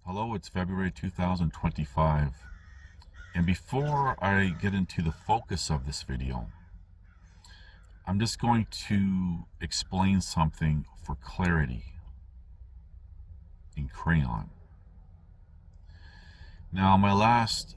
Hello, it's February 2025, and before I get into the focus of this video, I'm just going to explain something for clarity in crayon. Now, my last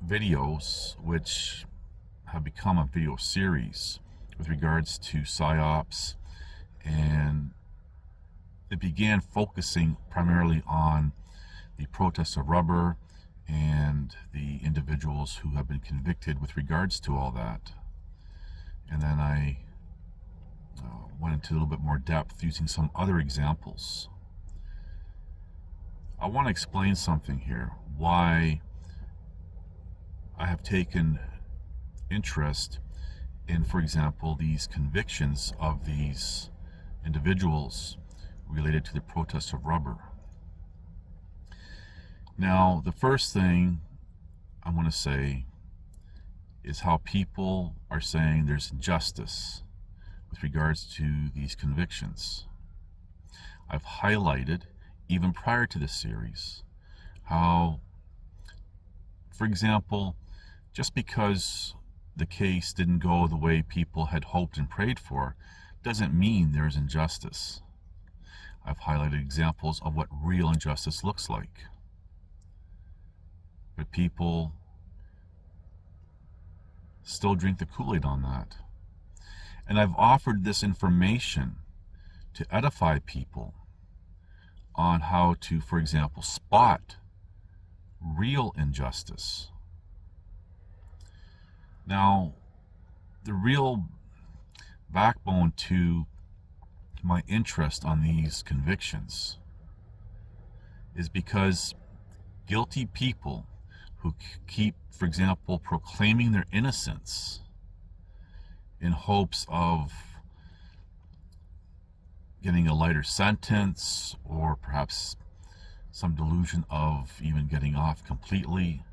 videos, which have become a video series with regards to psyops, and it began focusing primarily on the protests of rubber and the individuals who have been convicted with regards to all that. And then I went into a little bit more depth using some other examples. I want to explain something here, why I have taken interest in, for example, these convictions of these individuals related to the protests of rubber. Now, the first thing I want to say is how people are saying there's injustice with regards to these convictions. I've highlighted, even prior to this series, how, for example, just because the case didn't go the way people had hoped and prayed for, doesn't mean there's injustice. I've highlighted examples of what real injustice looks like. But people still drink the Kool-Aid on that. And I've offered this information to edify people on how to, for example, spot real injustice. Now, the real backbone to my interest on these convictions is because guilty people who keep, for example, proclaiming their innocence in hopes of getting a lighter sentence, or perhaps some delusion of even getting off completely,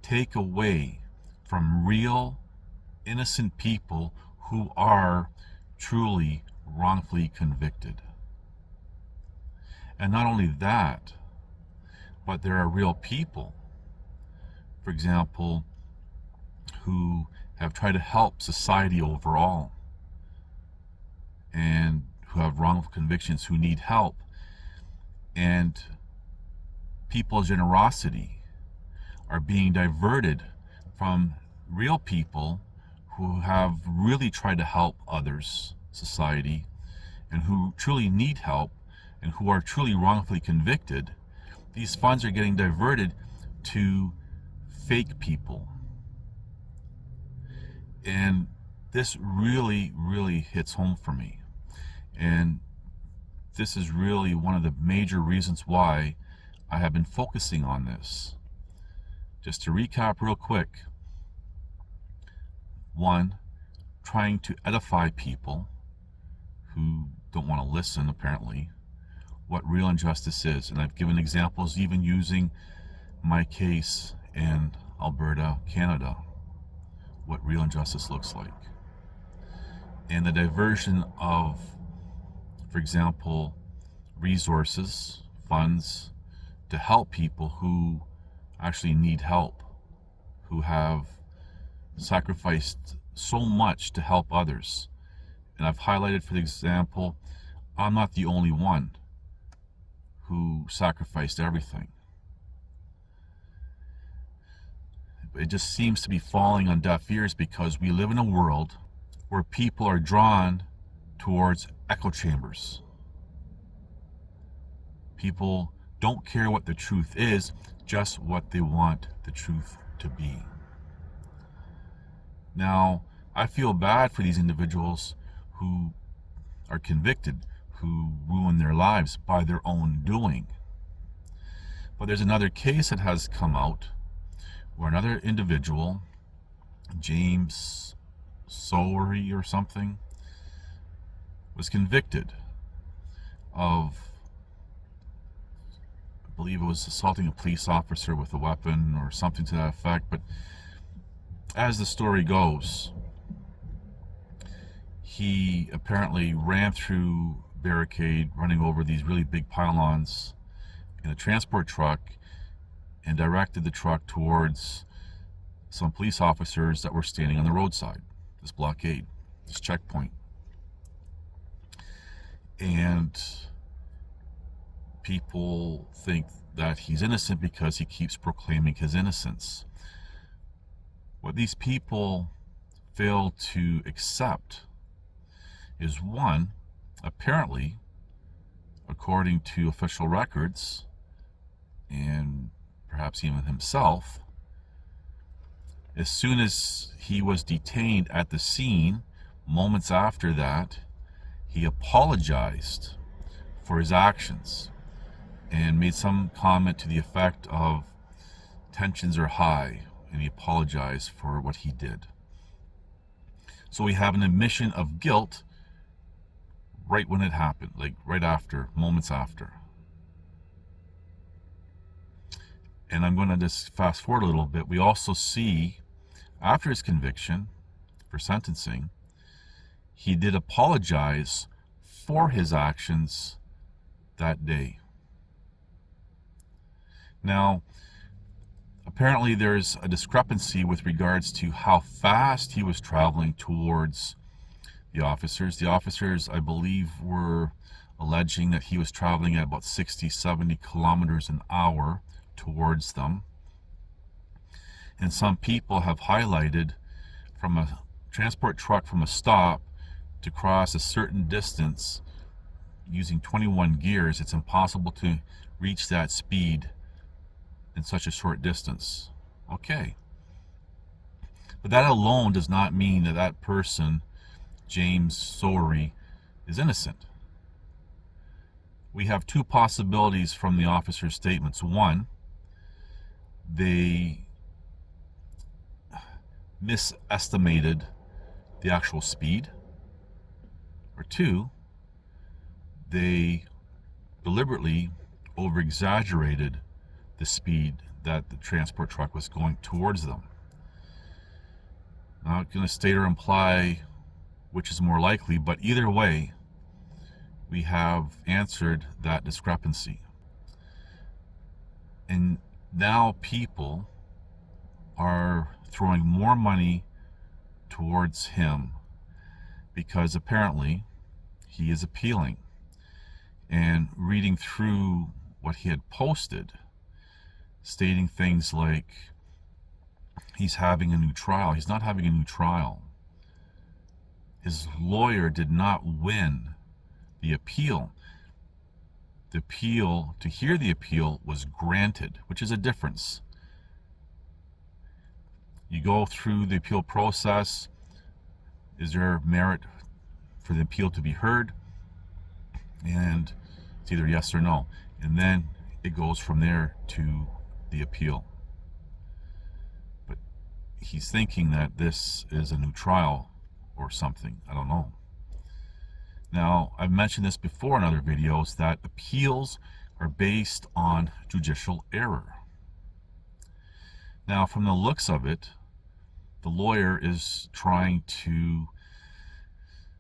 take away from real innocent people who are truly wrongfully convicted. And not only that, but there are real people, for example, who have tried to help society overall and who have wrongful convictions, who need help, and people's generosity are being diverted from real people who have really tried to help others, society, and who truly need help and who are truly wrongfully convicted. These funds are getting diverted to fake people. And this really, really hits home for me. And this is really one of the major reasons why I have been focusing on this. Just to recap real quick. 1, trying to edify people who don't want to listen, apparently, what real injustice is. And I've given examples even using my case in Alberta, Canada, what real injustice looks like. And the diversion of, for example, resources, funds, to help people who actually need help, who have sacrificed so much to help others. And I've highlighted, for example, I'm not the only one who sacrificed everything. It just seems to be falling on deaf ears because we live in a world where people are drawn towards echo chambers. People don't care what the truth is, just what they want the truth to be. Now, I feel bad for these individuals who are convicted, who ruin their lives by their own doing. But there's another case that has come out where another individual, James Sowery or something, was convicted of, I believe it was assaulting a police officer with a weapon or something to that effect. But as the story goes, he apparently ran through barricade, running over these really big pylons in a transport truck, and directed the truck towards some police officers that were standing on the roadside, this blockade, this checkpoint. And people think that he's innocent because he keeps proclaiming his innocence. What these people fail to accept is, one, apparently, according to official records, and perhaps even himself, as soon as he was detained at the scene, moments after that, he apologized for his actions and made some comment to the effect of tensions are high, and he apologized for what he did. So we have an admission of guilt right when it happened, like right after, moments after. And I'm going to just fast forward a little bit. We also see, after his conviction for sentencing, he did apologize for his actions that day. Now, apparently there's a discrepancy with regards to how fast he was traveling towards the officers. The officers, I believe, were alleging that he was traveling at about 60, 70 kilometers an hour towards them. And some people have highlighted from a transport truck from a stop to cross a certain distance using 21 gears, it's impossible to reach that speed in such a short distance. Okay. But that alone does not mean that that person, James Sowery, is innocent. We have two possibilities from the officer's statements. One, they misestimated the actual speed. Or two, they deliberately over-exaggerated the speed that the transport truck was going towards them. I'm not going to state or imply which is more likely, but either way, we have answered that discrepancy. And now people are throwing more money towards him because apparently he is appealing. And reading through what he had posted, stating things like he's having a new trial. He's not having a new trial. His lawyer did not win the appeal. The appeal, to hear the appeal, was granted, which is a difference. You go through the appeal process. Is there merit for the appeal to be heard? And it's either yes or no. And then it goes from there to the appeal. But he's thinking that this is a new trial or something. I don't know. Now, I've mentioned this before in other videos, that appeals are based on judicial error. Now, from the looks of it, the lawyer is trying to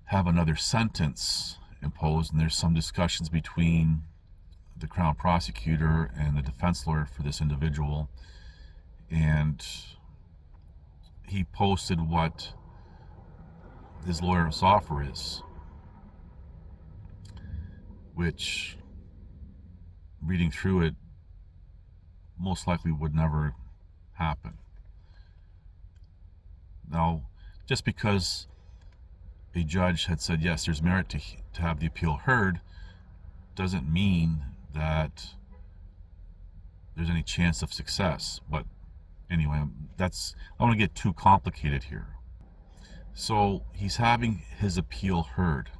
have another sentence imposed, and there's some discussions between the Crown prosecutor and the defense lawyer for this individual, and he posted what his lawyer's offer is, which, reading through it, most likely would never happen. Now, just because a judge had said, yes, there's merit to have the appeal heard, doesn't mean that there's any chance of success. But anyway, I don't want to get too complicated here. So he's having his appeal heard.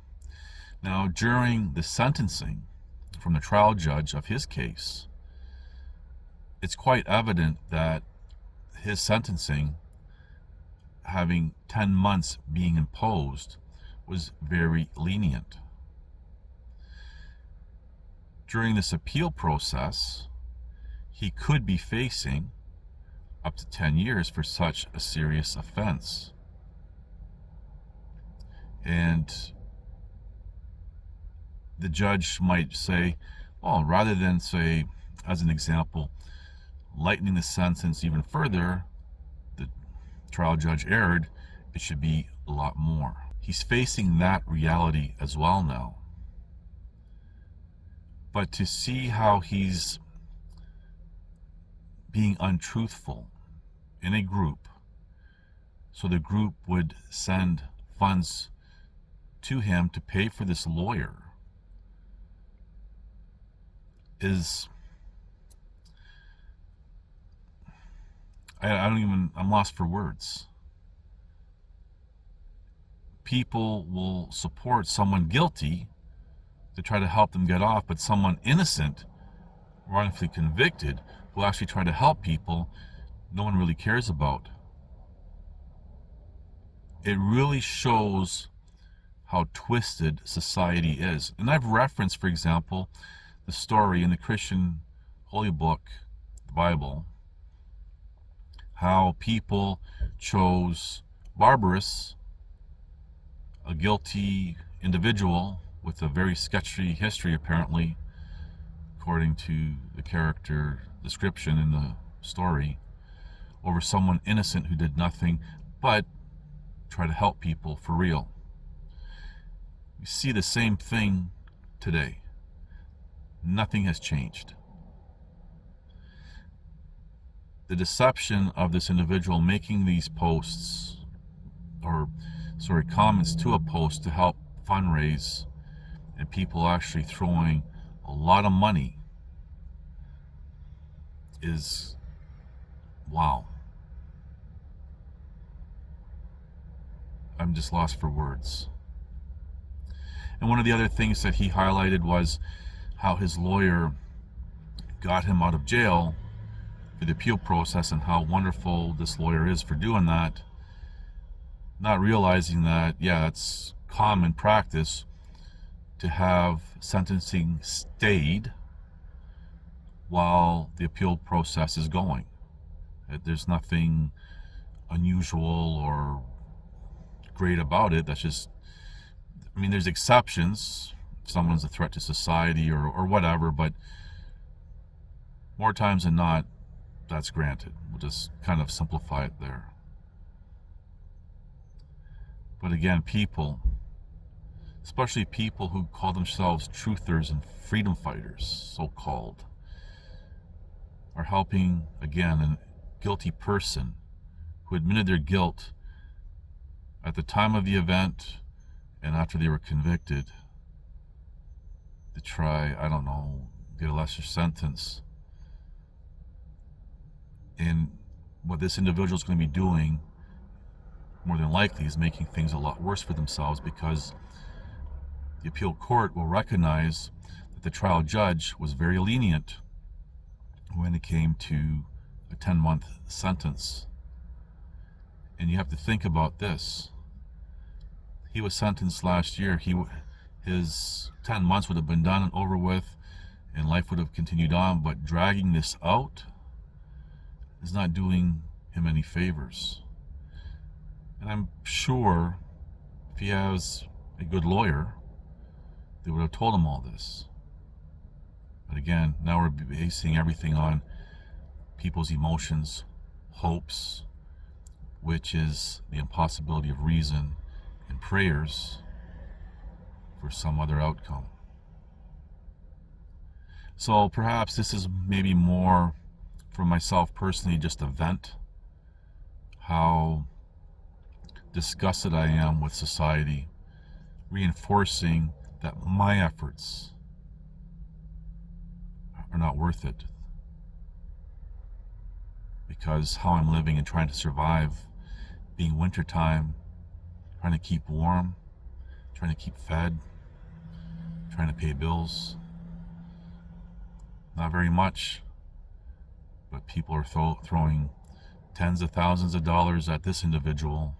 Now, during the sentencing from the trial judge of his case, it's quite evident that his sentencing, having 10 months being imposed, was very lenient. During this appeal process, he could be facing up to 10 years for such a serious offense. And the judge might say, well, rather than say, as an example, lightening the sentence even further, the trial judge erred, it should be a lot more. He's facing that reality as well now. But to see how he's being untruthful in a group, so the group would send funds to him to pay for this lawyer, is, I'm lost for words. People will support someone guilty to try to help them get off, but someone innocent, wrongfully convicted, who actually try to help people, no one really cares about. It really shows how twisted society is. And I've referenced, for example, the story in the Christian holy book, the Bible, how people chose Barbarous, a guilty individual with a very sketchy history apparently, according to the character description in the story, over someone innocent who did nothing but try to help people for real. We see the same thing today. Nothing has changed. The deception of this individual making these posts, or comments to a post to help fundraise, and people actually throwing a lot of money, is wow. I'm just lost for words. And one of the other things that he highlighted was how his lawyer got him out of jail for the appeal process, and how wonderful this lawyer is for doing that, not realizing that, yeah, it's common practice to have sentencing stayed while the appeal process is going. There's nothing unusual or great about it. That's just, I mean, there's exceptions. Someone's a threat to society or whatever, but more times than not, that's granted. We'll just kind of simplify it there. But again, people, especially people who call themselves truthers and freedom fighters, so-called, are helping, again, a guilty person who admitted their guilt at the time of the event and after they were convicted to try, I don't know, get a lesser sentence. And what this individual is going to be doing, more than likely, is making things a lot worse for themselves, because the appeal court will recognize that the trial judge was very lenient when it came to a 10-month sentence. And you have to think about this. He was sentenced last year. His 10 months would have been done and over with, and life would have continued on, but dragging this out is not doing him any favors. And I'm sure if he has a good lawyer, they would have told him all this. But again, now we're basing everything on people's emotions, hopes, which is the impossibility of reason, and prayers for some other outcome. So perhaps this is maybe more for myself personally, just a vent, how disgusted I am with society, reinforcing that my efforts are not worth it, because how I'm living and trying to survive, being wintertime, trying to keep warm, trying to keep fed, trying to pay bills. Not very much, but people are throwing tens of thousands of dollars at this individual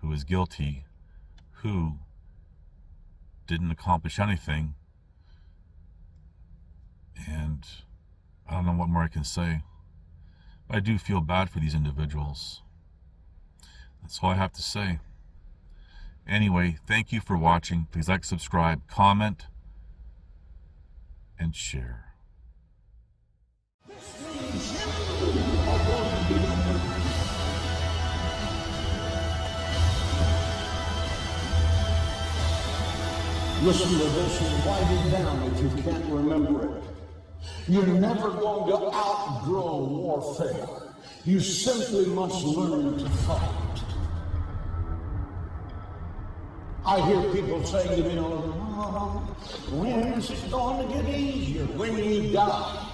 who is guilty, who didn't accomplish anything. And I don't know what more I can say. But I do feel bad for these individuals. That's all I have to say. Anyway, thank you for watching. Please like, subscribe, comment, and share. Listen to this and write it down if you can't remember it. You're never going to outgrow warfare. You simply must learn to fight. I hear people saying to me, oh, when is it going to get easier? When you die.